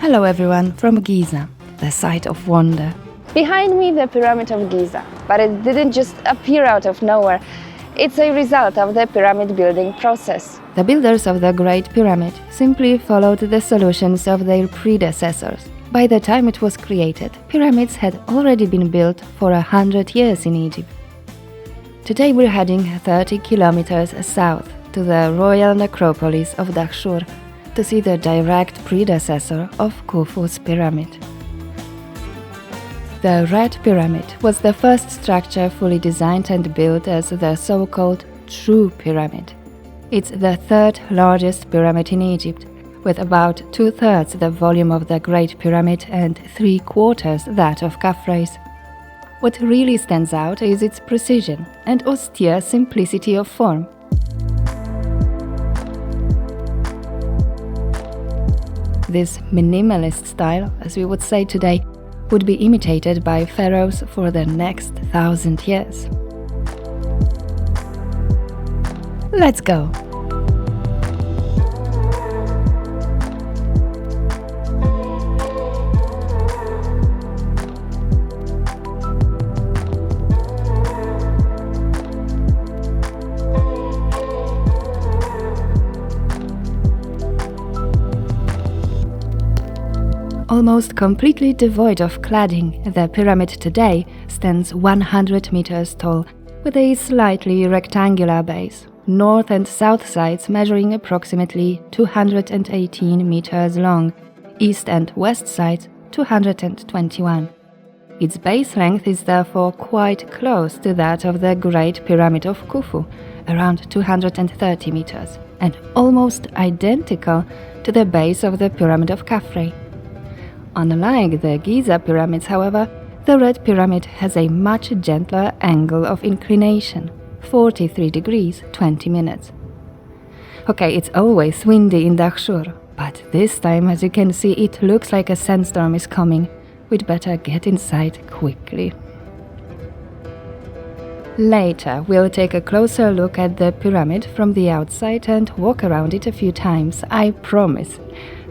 Hello everyone from Giza, the site of wonder. Behind me, the Pyramid of Giza, but it didn't just appear out of nowhere. It's a result of the pyramid building process. The builders of the Great Pyramid simply followed the solutions of their predecessors. By the time it was created, pyramids had already been built for 100 years in Egypt. Today we're heading 30 kilometers south to the royal necropolis of Dahshur to see the direct predecessor of Khufu's pyramid. The Red Pyramid was the first structure fully designed and built as the so-called true pyramid. It's the third largest pyramid in Egypt, with about 2/3 the volume of the Great Pyramid and 3/4 that of Khafre's. What really stands out is its precision and austere simplicity of form. This minimalist style, as we would say today, would be imitated by pharaohs for the next 1,000 years. Let's go! Almost completely devoid of cladding, the pyramid today stands 100 meters tall, with a slightly rectangular base, north and south sides measuring approximately 218 meters long, east and west sides 221. Its base length is therefore quite close to that of the Great Pyramid of Khufu, around 230 meters, and almost identical to the base of the Pyramid of Khafre. Unlike the Giza pyramids, however, the Red Pyramid has a much gentler angle of inclination, 43 degrees 20 minutes. Okay, it's always windy in Dahshur, but this time, as you can see, it looks like a sandstorm is coming. We'd better get inside quickly. Later, we'll take a closer look at the pyramid from the outside and walk around it a few times, I promise.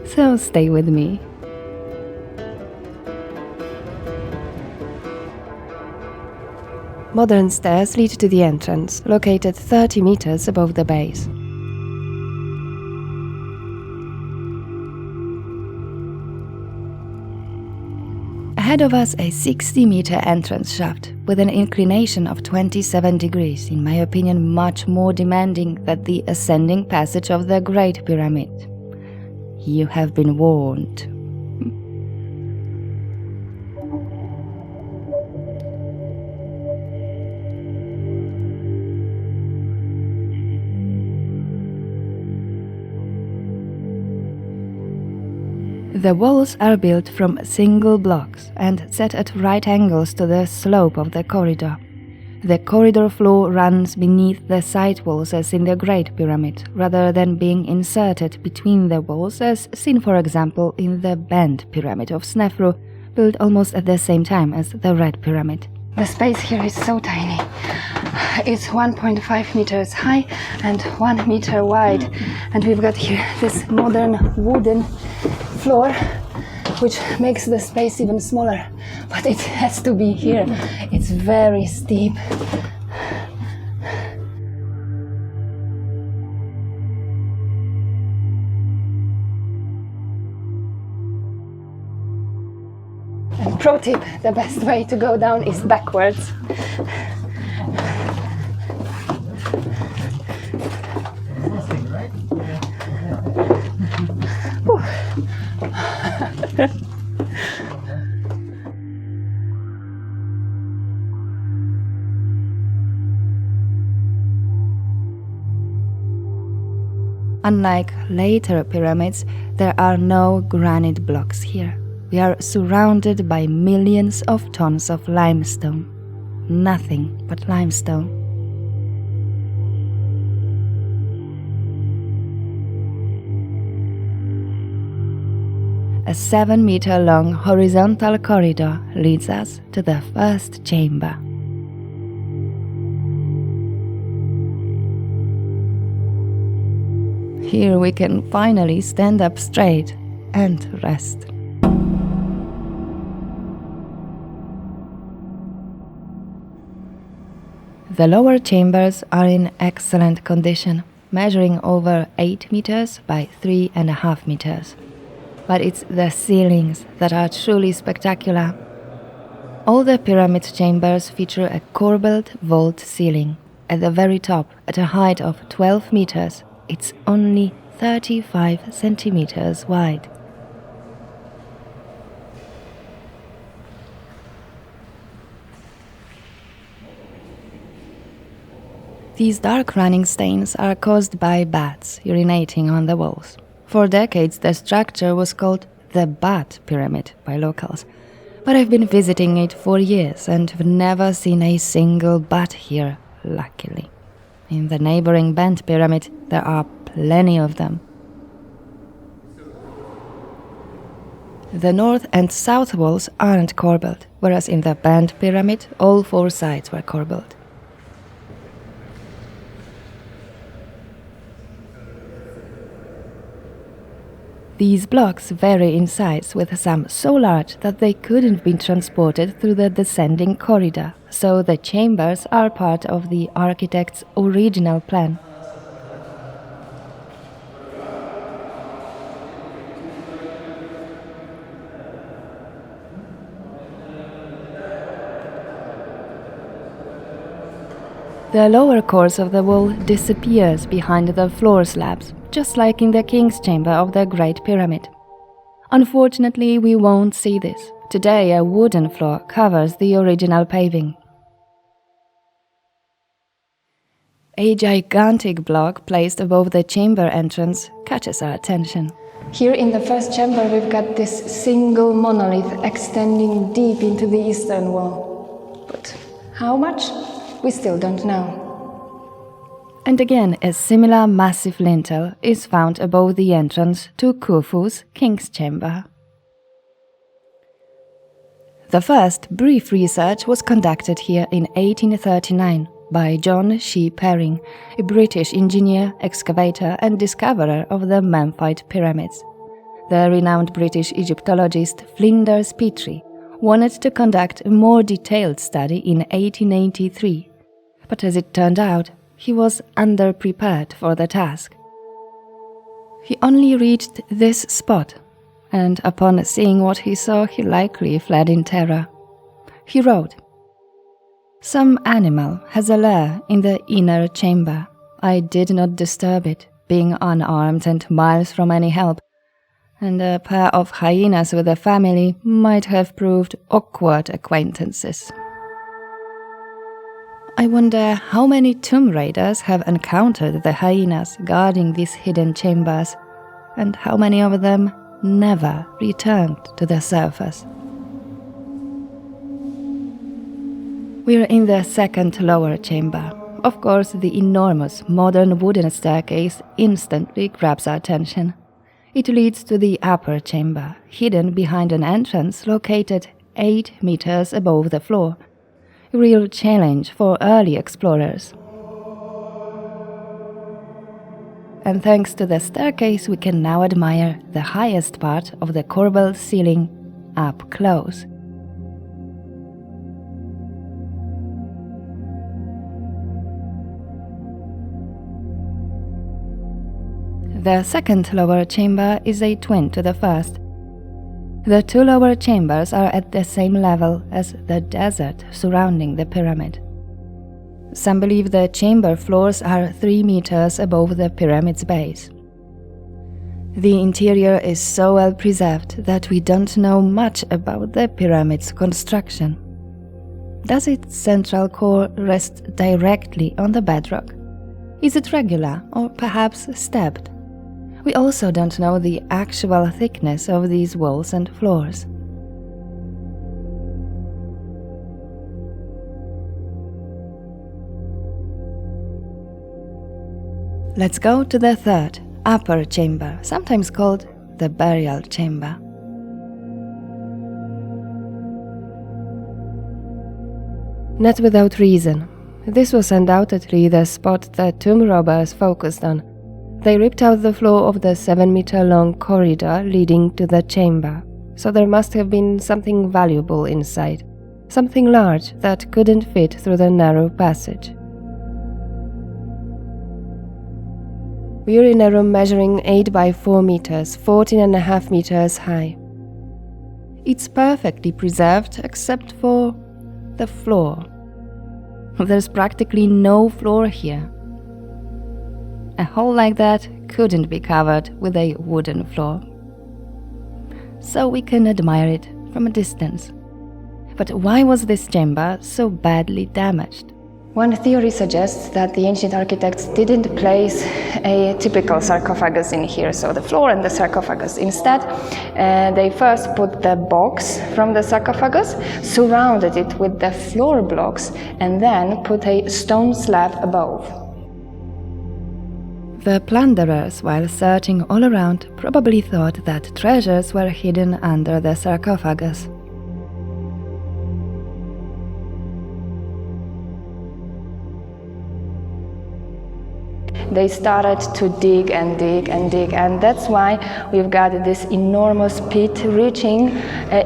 So stay with me. Modern stairs lead to the entrance, located 30 meters above the base. Ahead of us, a 60-meter entrance shaft with an inclination of 27 degrees, in my opinion much more demanding than the ascending passage of the Great Pyramid. You have been warned. The walls are built from single blocks and set at right angles to the slope of the corridor. The corridor floor runs beneath the side walls as in the Great Pyramid, rather than being inserted between the walls as seen, for example, in the Bent Pyramid of Snefru, built almost at the same time as the Red Pyramid. The space here is so tiny. It's 1.5 meters high and 1 meter wide, and we've got here this modern wooden floor, which makes the space even smaller, but it has to be here. It's very steep. And pro tip, the best way to go down is backwards. Unlike later pyramids, there are no granite blocks here. We are surrounded by millions of tons of limestone. Nothing but limestone. A 7-meter-long horizontal corridor leads us to the first chamber. Here we can finally stand up straight and rest. The lower chambers are in excellent condition, measuring over 8 meters by 3.5 meters. But it's the ceilings that are truly spectacular. All the pyramid chambers feature a corbelled vault ceiling. At the very top, at a height of 12 meters, it's only 35 centimeters wide. These dark running stains are caused by bats urinating on the walls. For decades, the structure was called the Bat Pyramid by locals, but I've been visiting it for years and have never seen a single bat here, luckily. In the neighboring Bent Pyramid, there are plenty of them. The north and south walls aren't corbelled, whereas in the Bent Pyramid, all 4 sides were corbelled. These blocks vary in size, with some so large that they couldn't be transported through the descending corridor, so the chambers are part of the architect's original plan. The lower course of the wall disappears behind the floor slabs, just like in the King's Chamber of the Great Pyramid. Unfortunately, we won't see this. Today, a wooden floor covers the original paving. A gigantic block placed above the chamber entrance catches our attention. Here in the first chamber, we've got this single monolith extending deep into the eastern wall. But how much? We still don't know. And again, a similar massive lintel is found above the entrance to Khufu's King's Chamber. The first brief research was conducted here in 1839 by John C. Perring, a British engineer, excavator and discoverer of the Memphite pyramids. The renowned British Egyptologist Flinders Petrie wanted to conduct a more detailed study in 1883, but as it turned out, he was underprepared for the task. He only reached this spot, and upon seeing what he saw, he likely fled in terror. He wrote, "Some animal has a lair in the inner chamber. I did not disturb it, being unarmed and miles from any help, and a pair of hyenas with a family might have proved awkward acquaintances." I wonder how many tomb raiders have encountered the hyenas guarding these hidden chambers, and how many of them never returned to the surface. We're in the second lower chamber. Of course, the enormous modern wooden staircase instantly grabs our attention. It leads to the upper chamber, hidden behind an entrance located 8 meters above the floor. A real challenge for early explorers. And thanks to the staircase, we can now admire the highest part of the corbelled ceiling up close. The second lower chamber is a twin to the first. The 2 lower chambers are at the same level as the desert surrounding the pyramid. Some believe the chamber floors are 3 meters above the pyramid's base. The interior is so well preserved that we don't know much about the pyramid's construction. Does its central core rest directly on the bedrock? Is it regular or perhaps stepped? We also don't know the actual thickness of these walls and floors. Let's go to the third, upper chamber, sometimes called the burial chamber. Not without reason. This was undoubtedly the spot that tomb robbers focused on. They ripped out the floor of the 7-meter-long corridor leading to the chamber, so there must have been something valuable inside, something large that couldn't fit through the narrow passage. We're in a room measuring 8 by 4 meters, 14.5 meters high. It's perfectly preserved except for the floor. There's practically no floor here. A hole like that couldn't be covered with a wooden floor. So we can admire it from a distance. But why was this chamber so badly damaged? One theory suggests that the ancient architects didn't place a typical sarcophagus in here, so the floor and the sarcophagus. Instead, they first put the box from the sarcophagus, surrounded it with the floor blocks, and then put a stone slab above. The plunderers, while searching all around, probably thought that treasures were hidden under the sarcophagus. They started to dig and dig and dig, and that's why we've got this enormous pit reaching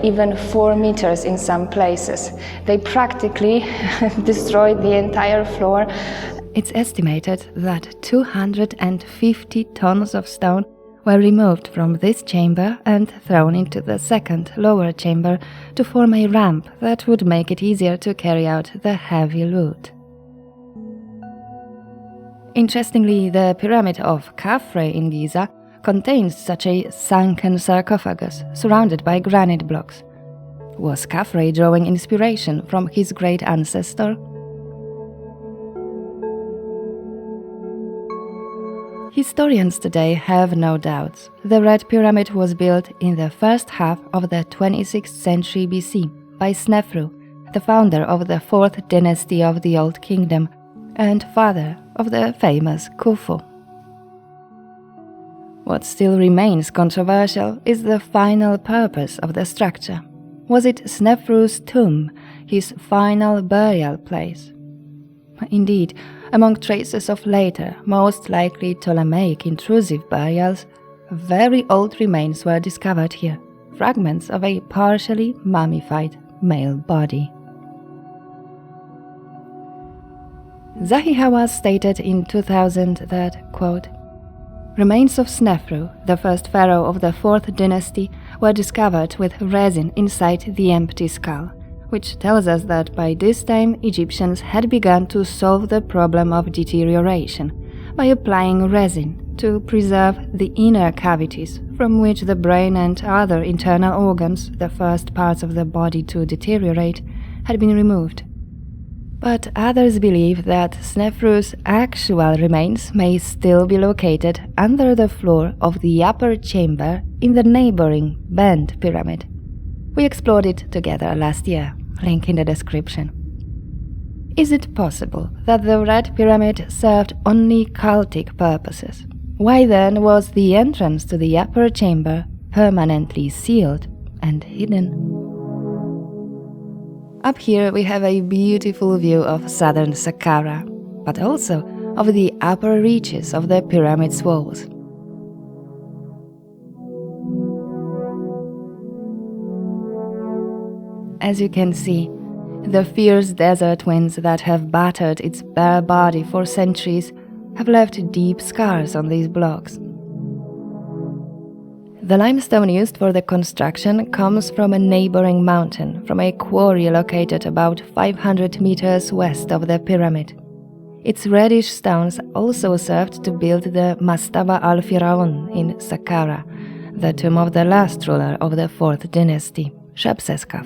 even 4 meters in some places. They practically destroyed the entire floor. It's estimated that 250 tons of stone were removed from this chamber and thrown into the second, lower chamber to form a ramp that would make it easier to carry out the heavy loot. Interestingly, the Pyramid of Khufu in Giza contains such a sunken sarcophagus surrounded by granite blocks. Was Khufu drawing inspiration from his great ancestor? Historians today have no doubts. The Red Pyramid was built in the first half of the 26th century BC by Snefru, the founder of the 4th dynasty of the Old Kingdom and father of the famous Khufu. What still remains controversial is the final purpose of the structure. Was it Snefru's tomb, his final burial place? Indeed, among traces of later, most likely Ptolemaic intrusive burials, very old remains were discovered here, fragments of a partially mummified male body. Zahi Hawass stated in 2000 that, quote, "Remains of Snefru, the first pharaoh of the 4th dynasty, were discovered with resin inside the empty skull, which tells us that by this time Egyptians had begun to solve the problem of deterioration by applying resin to preserve the inner cavities from which the brain and other internal organs, the first parts of the body to deteriorate, had been removed. But others believe that Snefru's actual remains may still be located under the floor of the upper chamber in the neighboring Bend Pyramid. We explored it together last year, link in the description. Is it possible that the Red Pyramid served only cultic purposes? Why then was the entrance to the upper chamber permanently sealed and hidden? Up here we have a beautiful view of southern Saqqara, but also of the upper reaches of the pyramid's walls. As you can see, the fierce desert winds that have battered its bare body for centuries have left deep scars on these blocks. The limestone used for the construction comes from a neighboring mountain, from a quarry located about 500 meters west of the pyramid. Its reddish stones also served to build the Mastaba al-Firaun in Saqqara, the tomb of the last ruler of the 4th dynasty, Shepseskaf.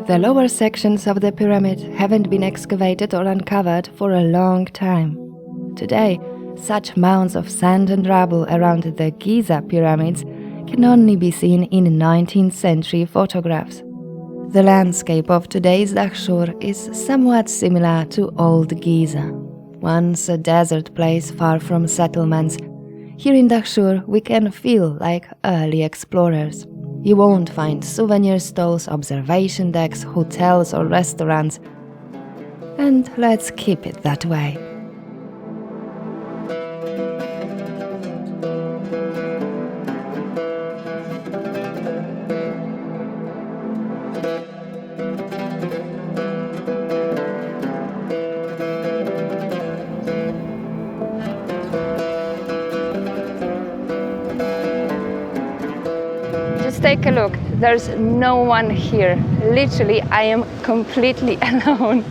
The lower sections of the pyramid haven't been excavated or uncovered for a long time. Today, such mounds of sand and rubble around the Giza pyramids can only be seen in 19th century photographs. The landscape of today's Dahshur is somewhat similar to old Giza. Once a desert place far from settlements, here in Dahshur we can feel like early explorers. You won't find souvenir stalls, observation decks, hotels or restaurants. And let's keep it that way. Let's take a look. There's no one here. Literally, I am completely alone.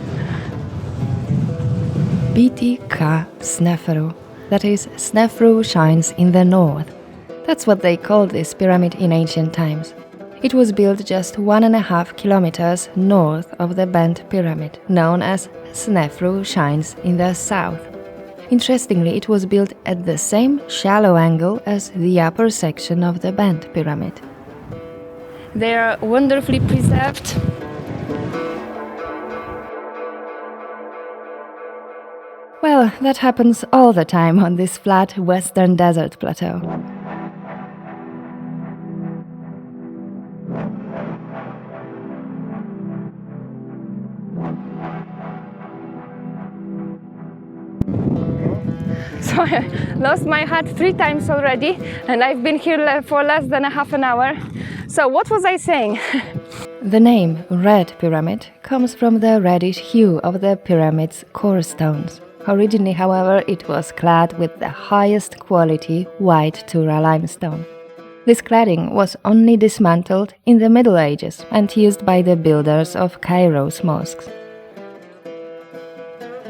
BTK Sneferu, that is, Snefru shines in the north. That's what they called this pyramid in ancient times. It was built just 1.5 kilometers north of the bent pyramid, known as Snefru shines in the south. Interestingly, it was built at the same shallow angle as the upper section of the bent pyramid. They are wonderfully preserved. Well, that happens all the time on this flat western desert plateau. So I lost my hat 3 times already, and I've been here for less than a half an hour. So what was I saying? The name Red Pyramid comes from the reddish hue of the pyramid's core stones. Originally, however, it was clad with the highest quality white Tura limestone. This cladding was only dismantled in the Middle Ages and used by the builders of Cairo's mosques.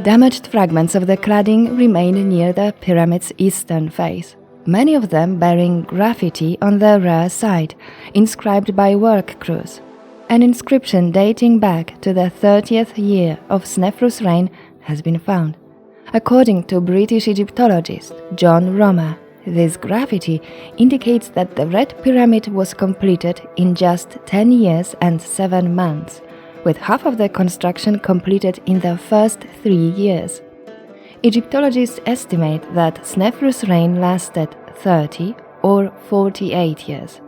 Damaged fragments of the cladding remain near the pyramid's eastern face, many of them bearing graffiti on the rear side, inscribed by work crews. An inscription dating back to the 30th year of Snefru's reign has been found. According to British Egyptologist John Romer, this graffiti indicates that the Red Pyramid was completed in just 10 years and 7 months, with half of the construction completed in the first 3 years. Egyptologists estimate that Snefru's reign lasted 30 or 48 years.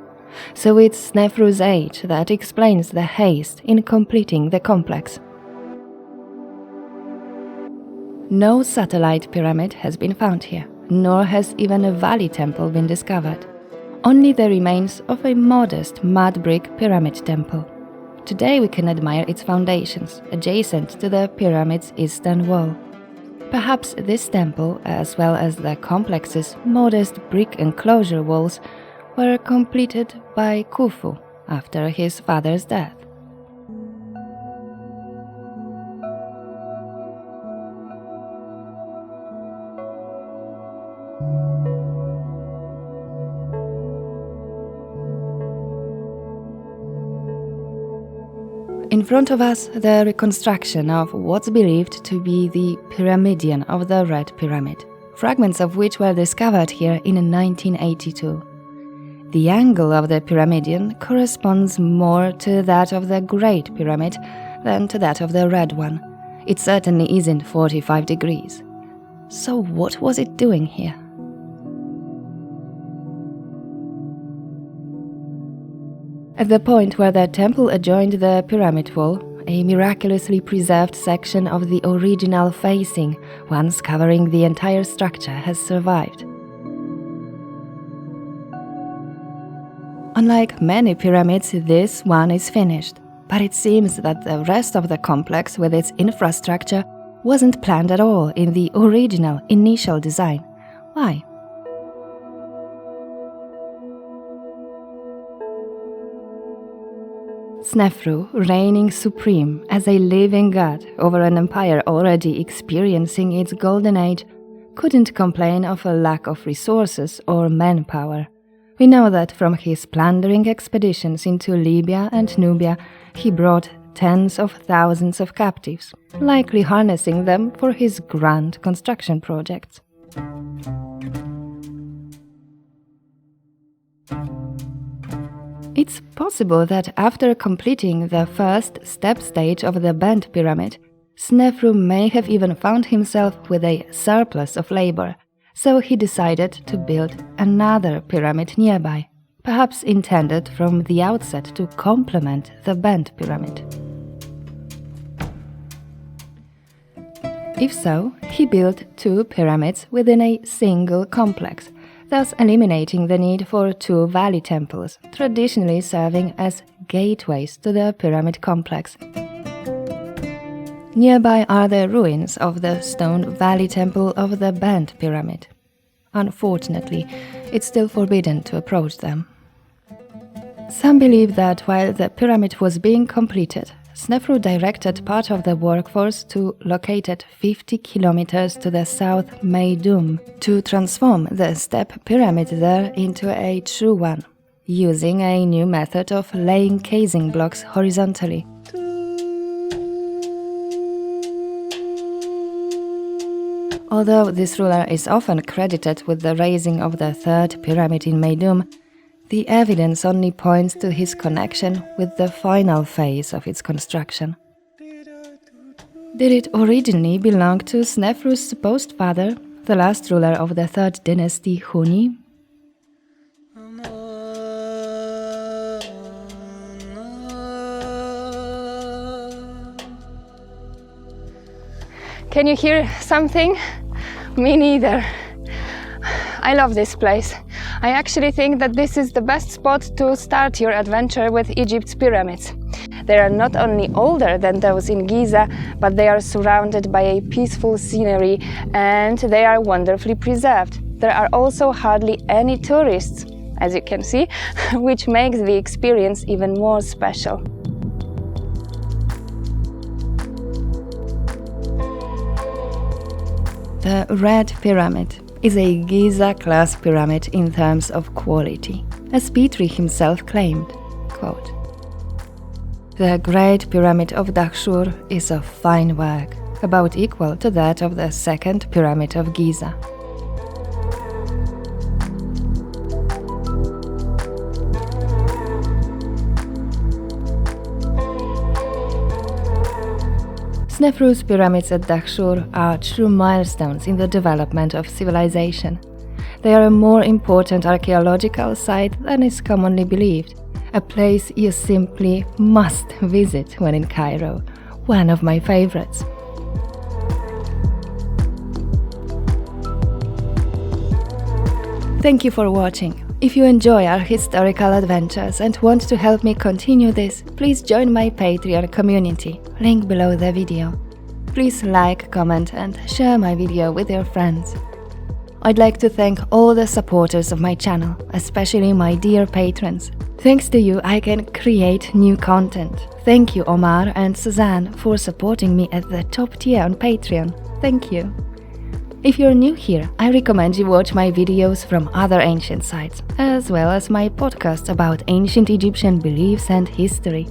So it's Snefru's age that explains the haste in completing the complex. No satellite pyramid has been found here, nor has even a valley temple been discovered. Only the remains of a modest mud brick pyramid temple. Today we can admire its foundations, adjacent to the pyramid's eastern wall. Perhaps this temple, as well as the complex's modest brick enclosure walls, were completed by Khufu after his father's death. In front of us, the reconstruction of what's believed to be the Pyramidion of the Red Pyramid, fragments of which were discovered here in 1982. The angle of the Pyramidion corresponds more to that of the Great Pyramid than to that of the Red one. It certainly isn't 45 degrees. So what was it doing here? At the point where the temple adjoined the pyramid wall, a miraculously preserved section of the original facing, once covering the entire structure, has survived. Unlike many pyramids, this one is finished, but it seems that the rest of the complex with its infrastructure wasn't planned at all in the original initial design. Why? Snefru, reigning supreme as a living god over an empire already experiencing its golden age, couldn't complain of a lack of resources or manpower. We know that from his plundering expeditions into Libya and Nubia, he brought tens of thousands of captives, likely harnessing them for his grand construction projects. It's possible that after completing the first step stage of the bent pyramid, Snefru may have even found himself with a surplus of labor, so he decided to build another pyramid nearby, perhaps intended from the outset to complement the bent pyramid. If so, he built 2 pyramids within a single complex, thus eliminating the need for 2 valley temples, traditionally serving as gateways to the pyramid complex. Nearby are the ruins of the stone valley temple of the bent pyramid. Unfortunately, it's still forbidden to approach them. Some believe that while the pyramid was being completed, Snefru directed part of the workforce to located 50 kilometers to the south Meidum to transform the step pyramid there into a true one, using a new method of laying casing blocks horizontally. Although this ruler is often credited with the raising of the third pyramid in Meidum, the evidence only points to his connection with the final phase of its construction. Did it originally belong to Snefru's supposed father, the last ruler of the third dynasty Huni? Can you hear something? Me neither. I love this place. I actually think that this is the best spot to start your adventure with Egypt's pyramids. They are not only older than those in Giza, but they are surrounded by a peaceful scenery and they are wonderfully preserved. There are also hardly any tourists, as you can see, which makes the experience even more special. The Red Pyramid is a Giza-class pyramid in terms of quality, as Petrie himself claimed, quote, "The Great Pyramid of Dahshur is of fine work, about equal to that of the second Pyramid of Giza." Snefru's pyramids at Dahshur are true milestones in the development of civilization. They are a more important archaeological site than is commonly believed, a place you simply must visit when in Cairo, one of my favorites. Thank you for watching. If you enjoy our historical adventures and want to help me continue this, please join my Patreon community, link below the video. Please like, comment and share my video with your friends. I'd like to thank all the supporters of my channel, especially my dear patrons. Thanks to you, I can create new content. Thank you, Omar and Suzanne, for supporting me at the top tier on Patreon. Thank you. If you're new here, I recommend you watch my videos from other ancient sites, as well as my podcast about ancient Egyptian beliefs and history.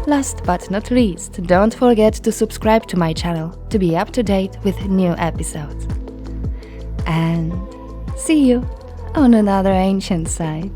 Last but not least, don't forget to subscribe to my channel to be up to date with new episodes. And see you on another ancient site.